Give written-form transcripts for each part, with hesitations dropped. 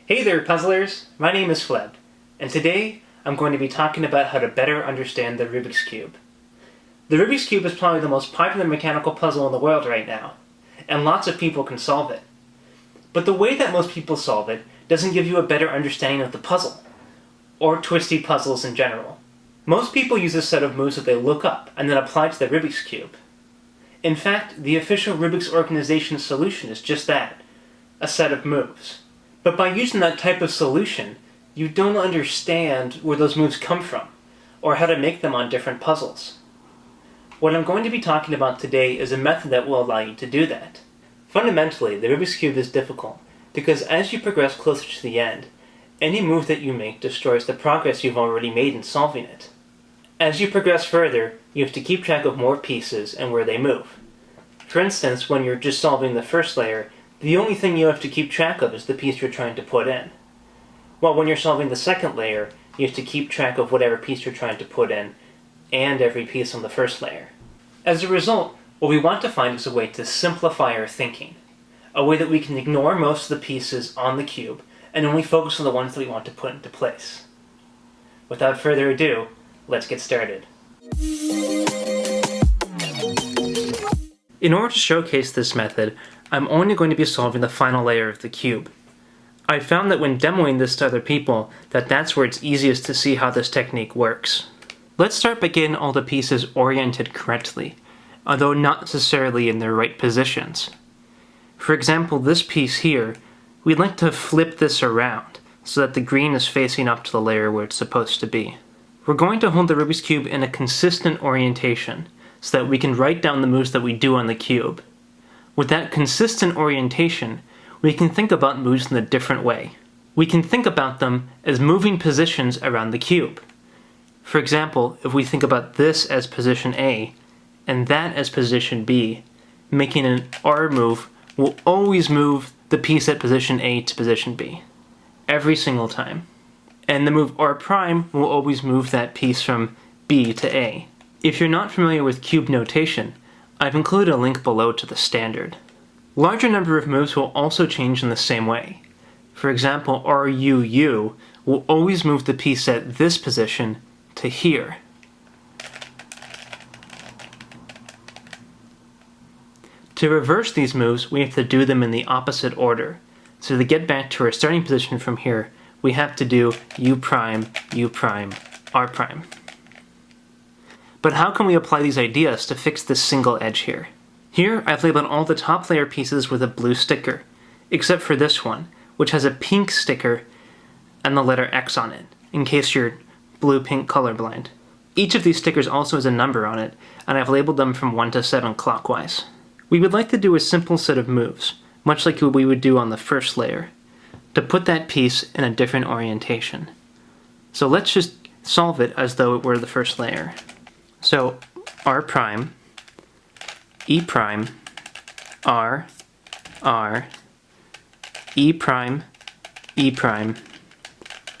Hey there, puzzlers! My name is FLEB, and today I'm going to be talking about how to better understand the Rubik's Cube. The Rubik's Cube is probably the most popular mechanical puzzle in the world right now, and lots of people can solve it. But the way that most people solve it doesn't give you a better understanding of the puzzle, or twisty puzzles in general. Most people use a set of moves that they look up and then apply to the Rubik's Cube. In fact, the official Rubik's organization solution is just that, a set of moves. But by using that type of solution, you don't understand where those moves come from, or how to make them on different puzzles. What I'm going to be talking about today is a method that will allow you to do that. Fundamentally, the Rubik's Cube is difficult, because as you progress closer to the end, any move that you make destroys the progress you've already made in solving it. As you progress further, you have to keep track of more pieces and where they move. For instance, when you're just solving the first layer, the only thing you have to keep track of is the piece you're trying to put in. While when you're solving the second layer, you have to keep track of whatever piece you're trying to put in, and every piece on the first layer. As a result, what we want to find is a way to simplify our thinking. A way that we can ignore most of the pieces on the cube, and only focus on the ones that we want to put into place. Without further ado, let's get started. In order to showcase this method, I'm only going to be solving the final layer of the cube. I found that when demoing this to other people, that's where it's easiest to see how this technique works. Let's start by getting all the pieces oriented correctly, although not necessarily in their right positions. For example, this piece here, we'd like to flip this around so that the green is facing up to the layer where it's supposed to be. We're going to hold the Rubik's Cube in a consistent orientation so that we can write down the moves that we do on the cube. With that consistent orientation, we can think about moves in a different way. We can think about them as moving positions around the cube. For example, if we think about this as position A, and that as position B, making an R move will always move the piece at position A to position B. Every single time. And the move R' will always move that piece from B to A. If you're not familiar with cube notation, I've included a link below to the standard. Larger number of moves will also change in the same way. For example, RUU will always move the piece at this position to here. To reverse these moves, we have to do them in the opposite order. So to get back to our starting position from here, we have to do U', U', R'. But how can we apply these ideas to fix this single edge here? Here, I've labeled all the top layer pieces with a blue sticker, except for this one, which has a pink sticker and the letter X on it, in case you're blue-pink colorblind. Each of these stickers also has a number on it, and I've labeled them from 1 to 7 clockwise. We would like to do a simple set of moves, much like what we would do on the first layer, to put that piece in a different orientation. So let's just solve it as though it were the first layer. So R', E', R, R, E', E',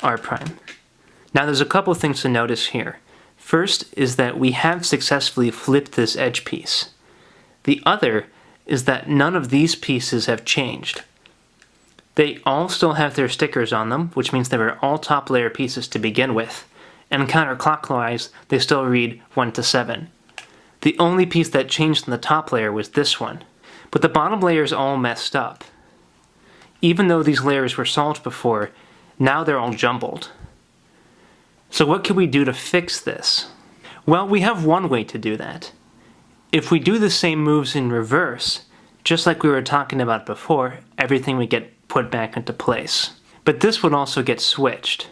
R'. Now there's a couple things to notice here. First is that we have successfully flipped this edge piece. The other is that none of these pieces have changed. They all still have their stickers on them, which means they were all top layer pieces to begin with, and counterclockwise they still read 1 to 7. The only piece that changed in the top layer was this one, but the bottom layer is all messed up. Even though these layers were solved before, now they're all jumbled. So what can we do to fix this? Well, we have one way to do that. If we do the same moves in reverse, just like we were talking about before, everything would get put back into place. But this would also get switched.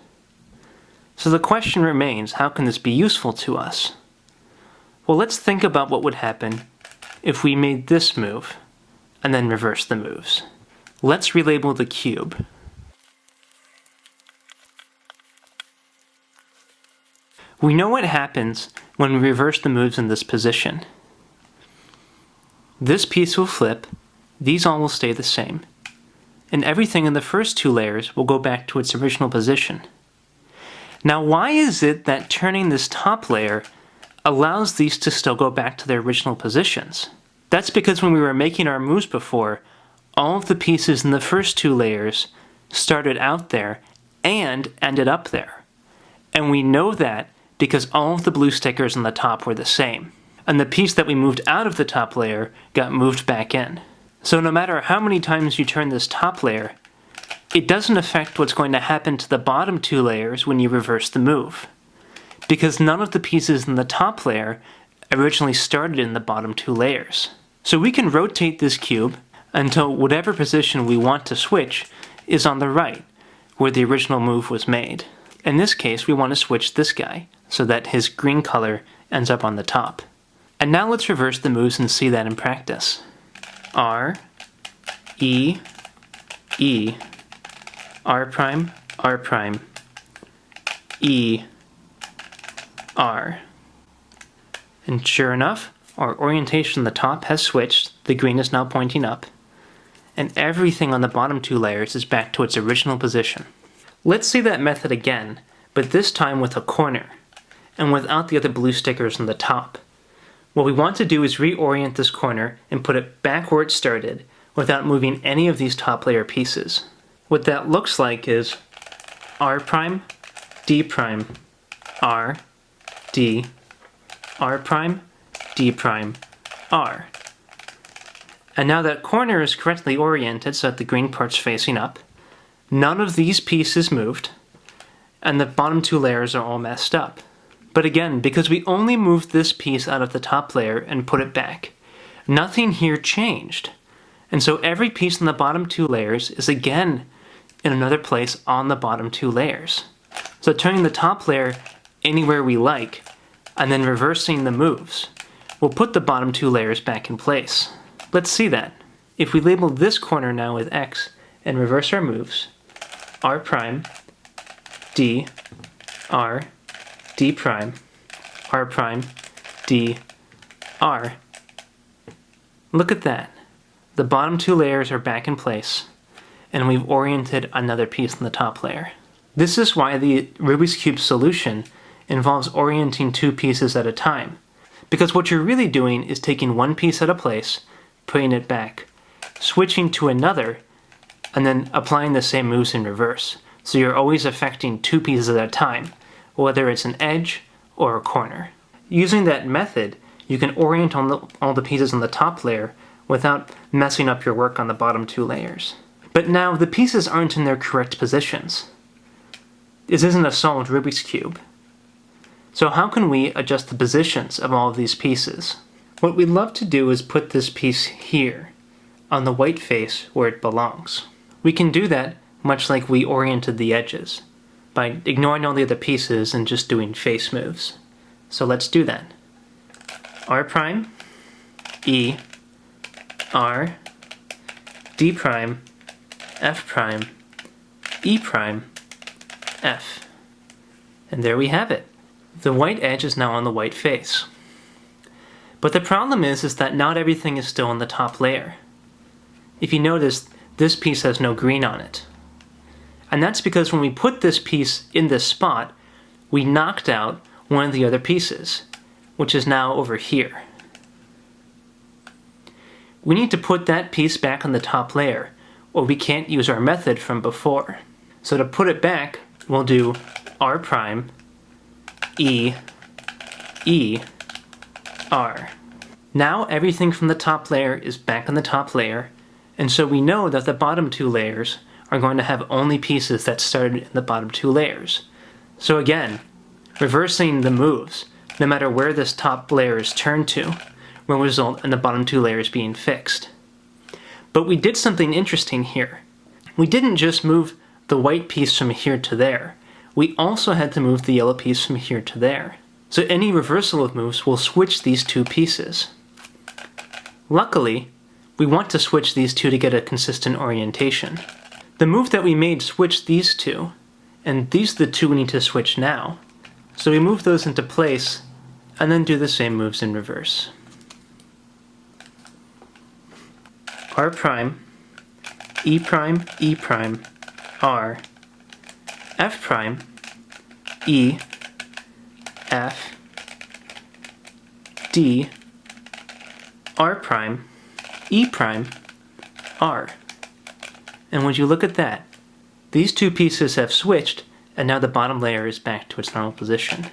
So the question remains, how can this be useful to us? Well, let's think about what would happen if we made this move, and then reverse the moves. Let's relabel the cube. We know what happens when we reverse the moves in this position. This piece will flip, these all will stay the same, and everything in the first two layers will go back to its original position. Now why is it that turning this top layer allows these to still go back to their original positions? That's because when we were making our moves before, all of the pieces in the first two layers started out there and ended up there. And we know that because all of the blue stickers on the top were the same. And the piece that we moved out of the top layer got moved back in. So no matter how many times you turn this top layer, it doesn't affect what's going to happen to the bottom two layers when you reverse the move, because none of the pieces in the top layer originally started in the bottom two layers. So we can rotate this cube until whatever position we want to switch is on the right, where the original move was made. In this case, we want to switch this guy so that his green color ends up on the top. And now let's reverse the moves and see that in practice. R, E, E, R prime, R prime, E, R. And sure enough, our orientation on the top has switched, the green is now pointing up, and everything on the bottom two layers is back to its original position. Let's see that method again, but this time with a corner, and without the other blue stickers on the top. What we want to do is reorient this corner and put it back where it started without moving any of these top layer pieces. What that looks like is R prime, D prime, R, D, R prime, D prime, R. And now that corner is correctly oriented so that the green part's facing up, none of these pieces moved, and the bottom two layers are all messed up. But again, because we only moved this piece out of the top layer and put it back, nothing here changed. And so every piece in the bottom two layers is again in another place on the bottom two layers. So turning the top layer anywhere we like, and then reversing the moves, will put the bottom two layers back in place. Let's see that. If we label this corner now with X and reverse our moves, R prime, D, R, D prime, R prime, D, R. Look at that. The bottom two layers are back in place, and we've oriented another piece in the top layer. This is why the Rubik's Cube solution involves orienting two pieces at a time, because what you're really doing is taking one piece at a place, putting it back, switching to another, and then applying the same moves in reverse. So you're always affecting two pieces at a time, whether it's an edge or a corner. Using that method, you can orient all the pieces on the top layer without messing up your work on the bottom two layers. But now the pieces aren't in their correct positions. This isn't a solved Rubik's Cube. So how can we adjust the positions of all of these pieces? What we'd love to do is put this piece here, on the white face where it belongs. We can do that much like we oriented the edges, by ignoring all the other pieces and just doing face moves. So let's do that. R prime, E, R, D prime, F prime, E prime, F. And there we have it. The white edge is now on the white face. But the problem is that not everything is still on the top layer. If you notice, this piece has no green on it. And that's because when we put this piece in this spot, we knocked out one of the other pieces, which is now over here. We need to put that piece back on the top layer, or we can't use our method from before. So to put it back, we'll do R prime, E, E, R. Now everything from the top layer is back on the top layer, and so we know that the bottom two layers are going to have only pieces that started in the bottom two layers. So again, reversing the moves, no matter where this top layer is turned to, will result in the bottom two layers being fixed. But we did something interesting here. We didn't just move the white piece from here to there. We also had to move the yellow piece from here to there. So any reversal of moves will switch these two pieces. Luckily, we want to switch these two to get a consistent orientation. The move that we made switched these two, and these are the two we need to switch now. So we move those into place, and then do the same moves in reverse. R prime, E prime, E prime, R, F prime, E, F, D, R prime, E prime, R. And would you look at that? These two pieces have switched, and now the bottom layer is back to its normal position.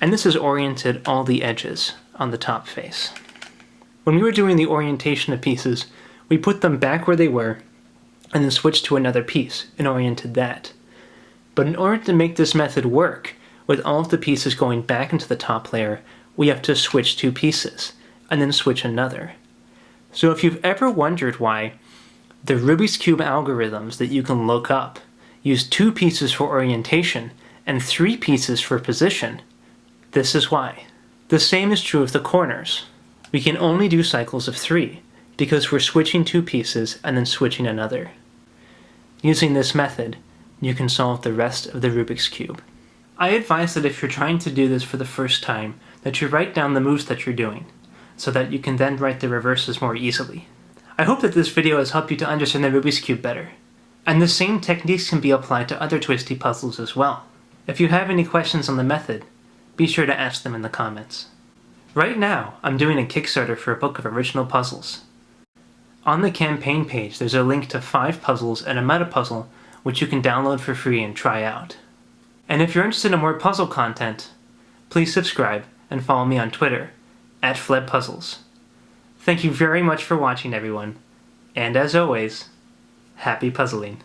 And this has oriented all the edges on the top face. When we were doing the orientation of pieces, we put them back where they were, and then switched to another piece and oriented that. But in order to make this method work, with all of the pieces going back into the top layer, we have to switch two pieces, and then switch another. So if you've ever wondered why the Rubik's Cube algorithms that you can look up use 2 pieces for orientation and 3 pieces for position, this is why. The same is true of the corners. We can only do cycles of 3, because we're switching 2 pieces and then switching another. Using this method, you can solve the rest of the Rubik's Cube. I advise that if you're trying to do this for the first time, that you write down the moves that you're doing, so that you can then write the reverses more easily. I hope that this video has helped you to understand the Rubik's Cube better. And the same techniques can be applied to other twisty puzzles as well. If you have any questions on the method, be sure to ask them in the comments. Right now, I'm doing a Kickstarter for a book of original puzzles. On the campaign page, there's a link to 5 puzzles and a meta puzzle which you can download for free and try out. And if you're interested in more puzzle content, please subscribe and follow me on Twitter, @FLEB Puzzles. Thank you very much for watching, everyone, and as always, happy puzzling.